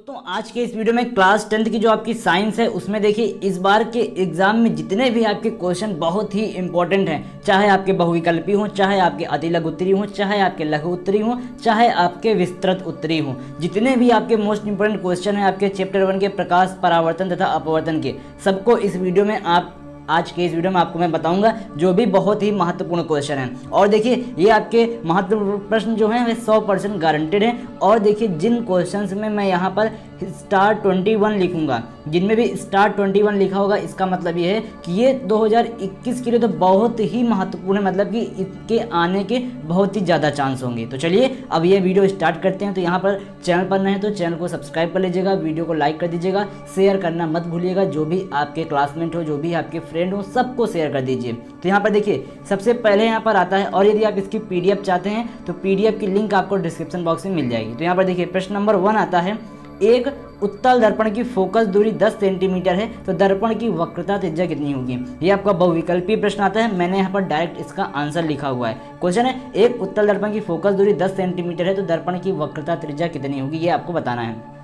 दोस्तों आज के इस वीडियो में क्लास 10th की जो आपकी साइंस है उसमें देखिए इस बार के एग्जाम में जितने भी आपके क्वेश्चन बहुत ही इंपॉर्टेंट हैं, चाहे आपके बहुविकल्पी हों, चाहे आपके अति लघु उत्तरी हों, चाहे आपके लघु उत्तरी हों, चाहे आपके विस्तृत उत्तरी हों, जितने भी आपके मोस्ट इंपोर्टेंट क्वेश्चन हैं आपके चैप्टर 1 के प्रकाश, परावर्तन तथा अपवर्तन के, सबको इस वीडियो में आज के इस वीडियो में आपको मैं बताऊंगा, जो भी बहुत ही महत्वपूर्ण क्वेश्चन हैं। और देखिए ये आपके महत्वपूर्ण प्रश्न जो हैं वे 100% गारंटेड हैं। और देखिए जिन क्वेश्चंस में मैं यहाँ पर स्टार 21 लिखूंगा, जिनमें भी स्टार 21 लिखा होगा, इसका मतलब ये है कि ये 2021 के लिए तो बहुत ही महत्वपूर्ण है, मतलब कि इसके आने के बहुत ही ज़्यादा चांस होंगे। तो चलिए अब ये वीडियो स्टार्ट करते हैं। तो यहाँ पर चैनल पर नए हैं तो चैनल को सब्सक्राइब कर लीजिएगा, वीडियो को लाइक कर दीजिएगा, शेयर करना मत भूलिएगा, जो भी आपके क्लासमेट हो, जो भी आपके फ्रेंड हो, सबको शेयर कर दीजिए। तो यहाँ पर देखिए सबसे पहले यहाँ पर आता है, और यदि आप इसकी PDF चाहते हैं तो PDF की लिंक आपको डिस्क्रिप्शन बॉक्स में मिल जाएगी। तो यहाँ पर देखिए प्रश्न नंबर 1 आता है, एक उत्तल दर्पण की फोकस दूरी 10 सेंटीमीटर है तो दर्पण की वक्रता त्रिज्या कितनी होगी। ये आपका बहुविकल्पी प्रश्न आता है, मैंने यहाँ पर डायरेक्ट इसका आंसर लिखा हुआ है। क्वेश्चन है एक उत्तल दर्पण की फोकस दूरी 10 सेंटीमीटर है तो दर्पण की वक्रता त्रिज्या कितनी होगी, ये आपको बताना है।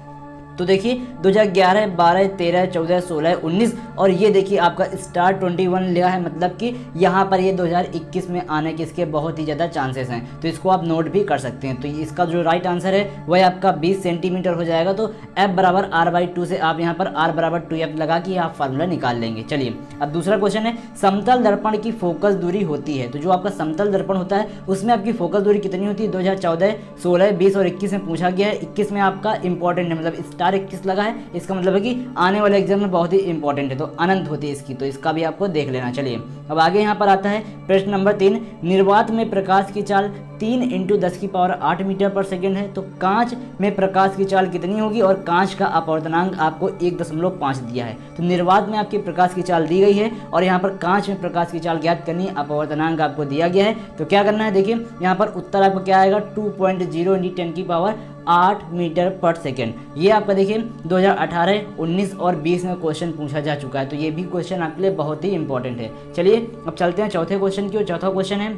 तो देखिए 2011, 12, 13, 14, 16, 19 और ये देखिए आपका स्टार 21 लिया है, मतलब कि यहाँ पर ये 2021 में आने के इसके बहुत ही ज़्यादा चांसेस हैं। तो इसको आप नोट भी कर सकते हैं। तो इसका जो राइट आंसर है वह आपका 20 सेंटीमीटर हो जाएगा। तो F बराबर R/2 से आप यहाँ पर R बराबर 2F लगा के आप फार्मूला निकाल लेंगे। चलिए अब दूसरा क्वेश्चन है, समतल दर्पण की फोकस दूरी होती है, तो जो आपका समतल दर्पण होता है उसमें आपकी फोकस दूरी कितनी होती है। 2014, 16, 20 और 21 में पूछा गया है। 21 में आपका इंपॉर्टेंट है, मतलब स्टार 21 लगा है, इसका मतलब है कि आने वाले एग्जाम में बहुत ही इंपॉर्टेंट है, तो अनंत होती है इसकी, तो इसका भी आपको देख लेना। चलिए अब आगे यहाँ पर आता है प्रश्न नंबर 3, निर्वात में प्रकाश की चाल 3 × 10⁸ मीटर पर सेकेंड है तो कांच में प्रकाश की चाल कितनी होगी, और कांच का अपवर्तनांक आपको 1.5 दिया है। तो निर्वात में आपकी प्रकाश की चाल दी गई है और यहाँ पर कांच में प्रकाश की चाल ज्ञात करनी है, अपवर्तनांक आपको दिया गया है। तो क्या करना है, देखिए यहाँ पर उत्तर आपको क्या आएगा, 2.0 × 10⁸ मीटर पर सेकेंड। ये आपका देखिए 2018, 19 और 20 में क्वेश्चन पूछा जा चुका है, तो ये भी क्वेश्चन आपके लिए बहुत ही इंपॉर्टेंट है। चलिए अब चलते हैं चौथे क्वेश्चन की ओर। चौथा क्वेश्चन है,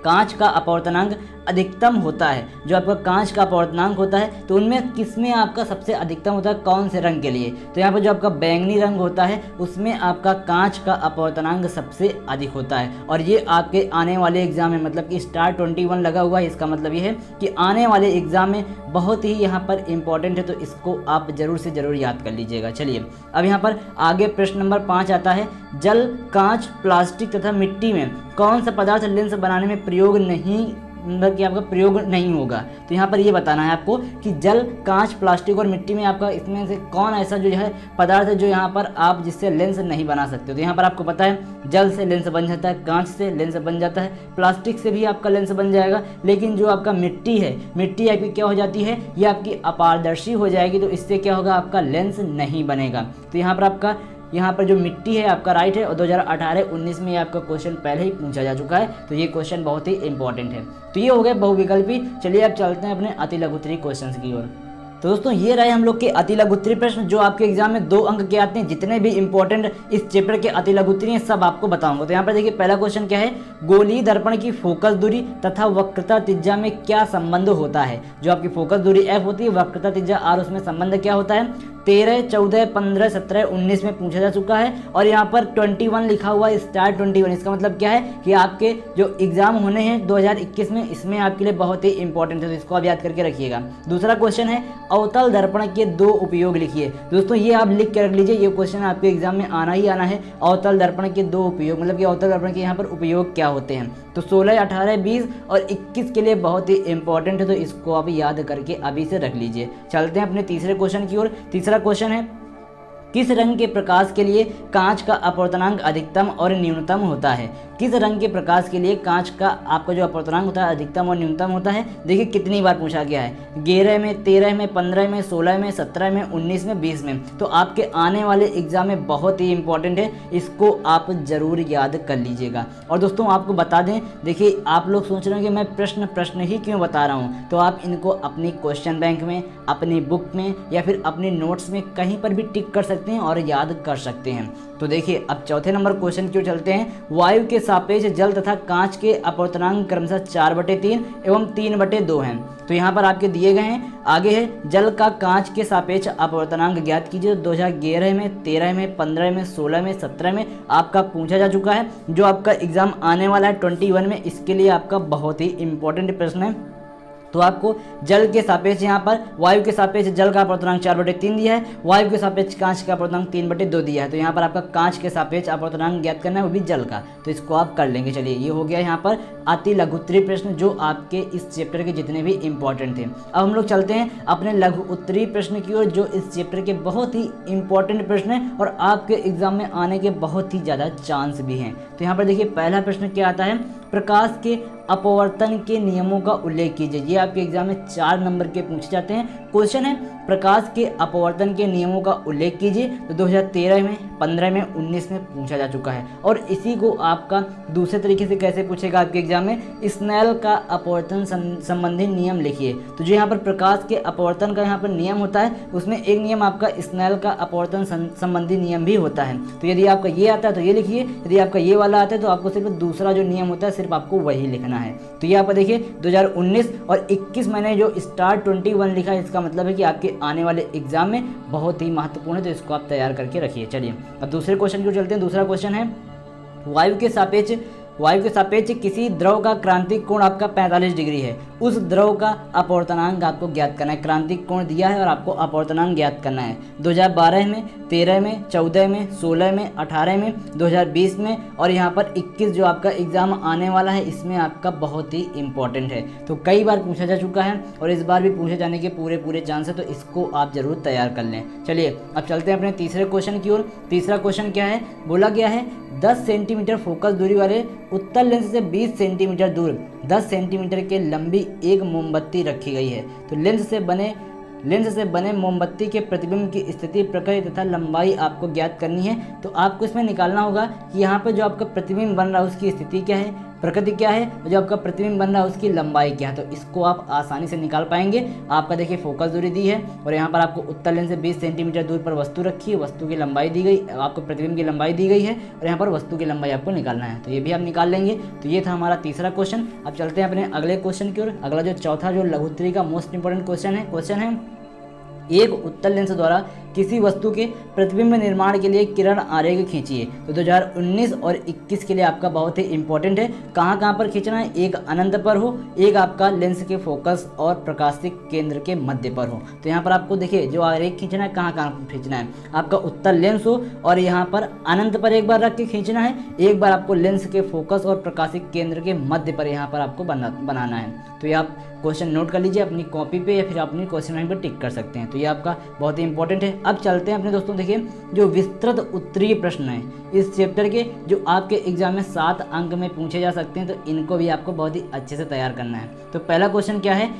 कांच का अपवर्तनांक अधिकतम होता है, जो आपका कांच का अपवर्तनांक होता है तो उनमें किसमें आपका सबसे अधिकतम होता है, कौन से रंग के लिए। तो यहाँ पर जो आपका बैंगनी रंग होता है उसमें आपका कांच का अपवर्तनांक सबसे अधिक होता है। और ये आपके आने वाले एग्जाम में, मतलब कि स्टार 21 लगा हुआ है, इसका मतलब ये है कि आने वाले एग्जाम में बहुत ही यहाँ पर इंपॉर्टेंट है, तो इसको आप जरूर से जरूर याद कर लीजिएगा। चलिए अब यहाँ पर आगे प्रश्न नंबर 5 आता है, जल, कांच, प्लास्टिक तथा मिट्टी में कौन सा पदार्थ लेंस बनाने में प्रयोग नहीं, मतलब कि आपका प्रयोग नहीं होगा। तो यहाँ पर ये बताना है आपको कि जल, कांच, प्लास्टिक और मिट्टी में आपका इसमें से कौन ऐसा जो है पदार्थ है जो यहाँ पर आप जिससे लेंस नहीं बना सकते। तो यहाँ पर आपको पता है जल से लेंस बन जाता है, कांच से लेंस बन जाता है, प्लास्टिक से भी आपका लेंस बन जाएगा, लेकिन जो आपका मिट्टी है, मिट्टी आपकी क्या हो जाती है, ये आपकी अपारदर्शी हो जाएगी, तो इससे क्या होगा, आपका लेंस नहीं बनेगा। तो यहाँ पर जो मिट्टी है आपका राइट है, और 2018, 19 में आपका क्वेश्चन पहले ही पूछा जा चुका है, तो ये क्वेश्चन बहुत ही इंपॉर्टेंट है। तो ये हो गए बहुविकल्पी। चलिए अब चलते हैं अपने अति लघु उत्तरी क्वेश्चन की ओर। तो दोस्तों ये रहे हम लोग के अति लघु उत्तरी प्रश्न, जो आपके एग्जाम में 2 अंक के आते हैं। जितने भी इंपॉर्टेंट इस चैप्टर के अति लघु उत्तरी हैं सब आपको बताऊंगा। तो यहाँ पर देखिए पहला क्वेश्चन क्या है, गोलीय दर्पण की फोकस दूरी तथा वक्रता त्रिज्या में क्या संबंध होता है। जो आपकी फोकस दूरी F होती है, वक्रता त्रिज्या R, उसमें संबंध क्या होता है। 13, 14, 15, 17, 19 में पूछा जा चुका है, और यहाँ पर 21 लिखा हुआ है, स्टार 21। इसका मतलब क्या है कि आपके जो एग्जाम होने हैं 2021 में, इसमें आपके लिए बहुत ही इंपॉर्टेंट है, तो इसको आप याद करके रखिएगा। दूसरा क्वेश्चन है, अवतल दर्पण के 2 उपयोग लिखिए। दोस्तों ये आप लिख के रख लीजिए, ये क्वेश्चन आपके एग्जाम में आना ही आना है। अवतल दर्पण के 2 उपयोग, मतलब कि अवतल दर्पण के यहाँ पर उपयोग क्या होते हैं। तो 16, 18, 20 और 21 के लिए बहुत ही इंपॉर्टेंट है, तो इसको आप याद करके अभी से रख लीजिए। चलते हैं अपने तीसरे क्वेश्चन की ओर। तीसरा क्वेश्चन है, किस रंग के प्रकाश के लिए कांच का अपवर्तनांक अधिकतम और न्यूनतम होता है। किस रंग के प्रकाश के लिए कांच का आपका जो अपवर्तनांक होता है अधिकतम और न्यूनतम होता है। देखिए कितनी बार पूछा गया है, 11 में, 13 में, 15 में, 16 में, 17 में, 19 में, 20 में। तो आपके आने वाले एग्जाम में बहुत ही इंपॉर्टेंट है, इसको आप जरूर याद कर लीजिएगा। और दोस्तों आपको बता दें, देखिए आप लोग सोच रहे हैं कि मैं प्रश्न ही क्यों बता रहा हूँ, तो आप इनको अपनी क्वेश्चन बैंक में, अपनी बुक में या फिर अपने नोट्स में कहीं पर भी टिक कर सकते सकते हैं और याद कर सकते हैं। तो देखिए अब चौथे नंबर क्वेश्चन की ओर चलते हैं। वायु के सापेक्ष जल तथा कांच के अपवर्तनांक क्रमशः 4/3 एवं 3/2 हैं। तो यहाँ पर आपके दिए गए हैं। आगे है जल का कांच के सापेक्ष अपवर्तनांक ज्ञात कीजिए। 2011 में, 13 में, 15 में, 16 में, 17 में आपका पूछा जा चुका है। जो आपका एग्जाम आने वाला है 21 में, इसके लिए आपका बहुत ही इंपॉर्टेंट प्रश्न है। तो आपको जल के सापेक्ष यहाँ पर वायु के सापेक्ष जल का अपवर्तनांक 4/3 दिया है, वायु के सापेक्ष कांच का अपवर्तनांक 3/2 दिया है। तो यहाँ पर आपका कांच के सापेक्ष अपवर्तनांक ज्ञात करना है, वो भी जल का। तो इसको आप कर लेंगे। चलिए ये हो गया यहाँ पर अति लघु उत्तरीय प्रश्न जो आपके इस चैप्टर के जितने भी इंपॉर्टेंट थे। अब हम लोग चलते हैं अपने लघु उत्तरीय प्रश्न की ओर, जो इस चैप्टर के बहुत ही इंपॉर्टेंट प्रश्न है और आपके एग्जाम में आने के बहुत ही ज़्यादा चांस भी हैं। तो यहाँ पर देखिए पहला प्रश्न क्या आता है, प्रकाश के अपवर्तन के नियमों का उल्लेख कीजिए। ये आपके एग्जाम में 4 नंबर के पूछे जाते हैं। क्वेश्चन है प्रकाश के अपवर्तन के नियमों का उल्लेख कीजिए। तो 2013 में, 15 में, 19 में पूछा जा चुका है। और इसी को आपका दूसरे तरीके से कैसे पूछेगा आपके एग्जाम में, स्नेल का अपवर्तन संबंधी नियम लिखिए। तो जो यहाँ पर प्रकाश के अपवर्तन का यहाँ पर नियम होता है, उसमें एक नियम आपका स्नेल का अपवर्तन संबंधी नियम भी होता है। तो यदि आपका ये आता है तो ये लिखिए, यदि आपका ये वाला आता है तो आपको सिर्फ दूसरा जो नियम होता है सिर्फ आपको वही लिखना है। तो ये आप देखिए 2019 और 21 मैंने जो स्टार 21 लिखा है, इसका मतलब है कि आपके आने वाले एग्जाम में बहुत ही महत्वपूर्ण है। तो इसको आप तैयार करके रखिए। चलिए अब दूसरे क्वेश्चन की ओर चलते हैं। दूसरा क्वेश्चन है वायु के सापेक्ष किसी द्रव का क्रांतिक कोण आपका 45 डिग्री है, उस द्रव का अपवर्तनांक आपको ज्ञात करना है। क्रांतिक कोण दिया है और आपको अपवर्तनांक ज्ञात करना है। 2012 में, 13 में, 14 में, 16 में, 18 में, 2020 में और यहाँ पर 21 जो आपका एग्जाम आने वाला है, इसमें आपका बहुत ही इंपॉर्टेंट है। तो कई बार पूछा जा चुका है और इस बार भी पूछे जाने के पूरे चांस है। तो इसको आप जरूर तैयार कर लें। चलिए अब चलते हैं अपने तीसरे क्वेश्चन की ओर। तीसरा क्वेश्चन क्या है, बोला गया है 10 सेंटीमीटर फोकस दूरी वाले उत्तल लेंस से 20 सेंटीमीटर दूर 10 सेंटीमीटर के लंबी एक मोमबत्ती रखी गई है। तो लेंस से बने मोमबत्ती के प्रतिबिंब की स्थिति, प्रकृति तथा लंबाई आपको ज्ञात करनी है। तो आपको इसमें निकालना होगा कि यहाँ पर जो आपका प्रतिबिंब बन रहा है उसकी स्थिति क्या है, प्रकृति क्या है, जो आपका प्रतिबिंब बन रहा है उसकी लंबाई क्या है। तो इसको आप आसानी से निकाल पाएंगे। आपका देखिए फोकस दूरी दी है और यहाँ पर आपको उत्तल लेंस से 20 सेंटीमीटर दूर पर वस्तु रखी है, वस्तु की लंबाई दी गई, आपको प्रतिबिंब की लंबाई दी गई है और यहाँ पर वस्तु की लंबाई आपको निकालना है। तो ये भी आप निकाल लेंगे। तो ये था हमारा तीसरा क्वेश्चन। अब चलते हैं अपने अगले क्वेश्चन की ओर। अगला जो चौथा जो लघु उत्तरीय का मोस्ट इंपॉर्टेंट क्वेश्चन है एक उत्तल लेंस द्वारा किसी वस्तु के प्रतिबिंब निर्माण के लिए किरण आरेख खींचिए। तो 2019 और 21 के लिए आपका बहुत ही इंपॉर्टेंट है। कहाँ पर खींचना है, एक अनंत पर हो, एक आपका लेंस के फोकस और प्रकाशिक केंद्र के मध्य पर हो। तो यहाँ पर आपको देखिए जो आरेख खींचना है कहाँ खींचना है, आपका उत्तल लेंस हो और यहाँ पर अनंत पर एक बार रख के खींचना है, एक बार आपको लेंस के फोकस और प्रकाशिक केंद्र के मध्य पर यहाँ पर आपको बनाना है। तो ये आप क्वेश्चन नोट कर लीजिए अपनी कॉपी पे या फिर अपनी क्वेश्चन लाइन पर टिक कर सकते हैं। तो ये आपका बहुत ही इंपॉर्टेंट है। अब चलते हैं अपने दोस्तों, देखिए जो विस्तृत उत्तरीय प्रश्न है इस चैप्टर के, जो आपके एग्जाम में 7 अंक में पूछे जा सकते हैं, तो इनको भी आपको बहुत ही अच्छे से तैयार करना है। तो पहला क्वेश्चन क्या है,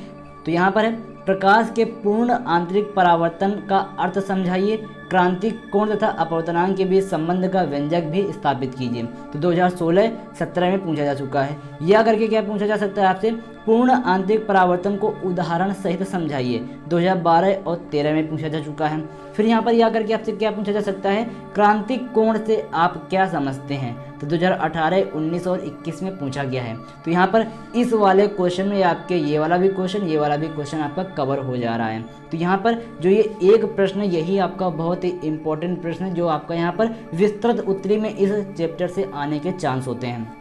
तो यहाँ पर है प्रकाश के पूर्ण आंतरिक परावर्तन का अर्थ समझाइए, क्रांतिक कोण तथा अपवर्तनांक के बीच संबंध का व्यंजक भी स्थापित कीजिए। तो 2016-17 में पूछा जा चुका है। यह करके क्या पूछा जा सकता है आपसे, पूर्ण आंतरिक परावर्तन को उदाहरण सहित समझाइए। 2012 और 13 में पूछा जा चुका है। फिर यहाँ पर यह करके आपसे क्या पूछा जा सकता है, क्रांतिक कोण से आप क्या समझते हैं। तो 2018, 19 और 21 में पूछा गया है। तो यहाँ पर इस वाले क्वेश्चन में आपके ये वाला भी क्वेश्चन आपका कवर हो जा रहा है। तो यहाँ पर जो ये एक प्रश्न है, यही आपका बहुत ही इंपॉर्टेंट प्रश्न है, जो आपका यहाँ पर विस्तृत उत्तरीय में इस चैप्टर से आने के चांस होते हैं।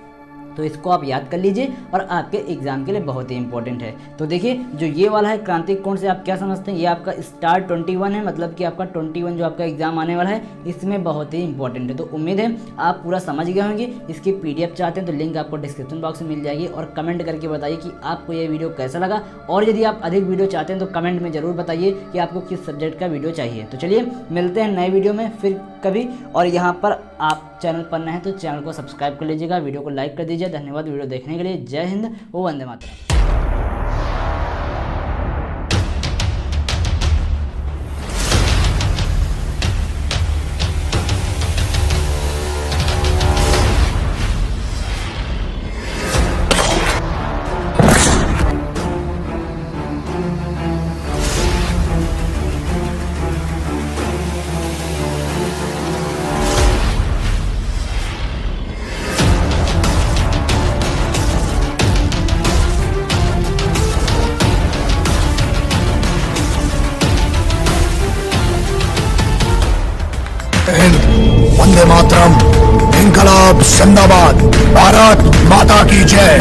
तो इसको आप याद कर लीजिए और आपके एग्जाम के लिए बहुत ही इंपॉर्टेंट है। तो देखिए जो ये वाला है क्रांतिक कोण से आप क्या समझते हैं, ये आपका स्टार 21 है, मतलब कि आपका 21 जो आपका एग्जाम आने वाला है इसमें बहुत ही इंपॉर्टेंट है। तो उम्मीद है आप पूरा समझ गए होंगे। इसकी PDF चाहते हैं तो लिंक आपको डिस्क्रिप्शन बॉक्स में मिल जाएगी। और कमेंट करके बताइए कि आपको ये वीडियो कैसा लगा, और यदि आप अधिक वीडियो चाहते हैं तो कमेंट में ज़रूर बताइए कि आपको किस सब्जेक्ट का वीडियो चाहिए। तो चलिए मिलते हैं नए वीडियो में फिर कभी। और यहाँ पर आप चैनल पर नए हैं तो चैनल को सब्सक्राइब कर लीजिएगा, वीडियो को लाइक कर दीजिए। धन्यवाद वीडियो देखने के लिए। जय हिंद, वंदे मातरम। हिंद, वंदे मातरम, इनकलाब जिंदाबाद, भारत माता की जय।